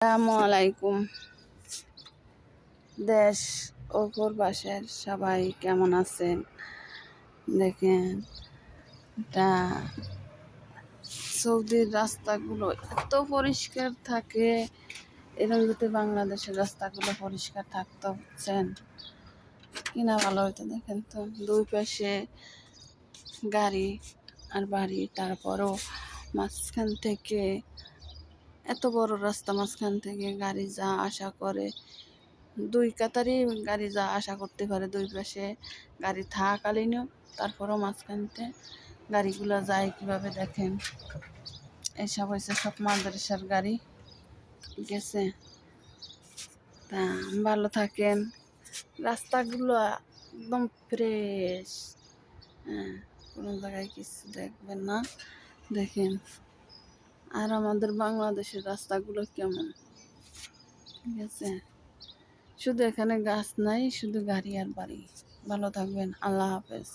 আসসালামু আলাইকুম। দেশ ও প্রবাসের সবাই কেমন আছেন? দেখেন, এটা সৌদির রাস্তাগুলো এত পরিষ্কার থাকে, এরকম যদি বাংলাদেশের রাস্তাগুলো পরিষ্কার থাকতো বুঝছেন কিনা ভালো হতো। দেখেন তো, দুই পাশে গাড়ি আর বাড়ি, তারপরও মাঝখান থেকে এত বড় রাস্তা, মাঝখান থেকে গাড়ি যা আসা করে, দুই কাতারই গাড়ি যা আশা করতে পারে, দুই পাশে গাড়ি থাকাকালীনও, তারপরও মাঝখানতে গাড়িগুলো যায় কীভাবে দেখেন। এসব হয়েছে সব মাদ্রাসার গাড়ি, ঠিক আছে। তা ভালো থাকেন, রাস্তাগুলো একদম ফ্রেশ, হ্যাঁ, কোনো জায়গায় কিছু দেখবেন না। দেখেন, আর আমাদের বাংলাদেশের রাস্তাগুলো কেমন, ঠিক আছে। শুধু এখানে গাছ নাই, শুধু গাড়ি আর বাড়ি। ভালো থাকবেন, আল্লাহ হাফেজ।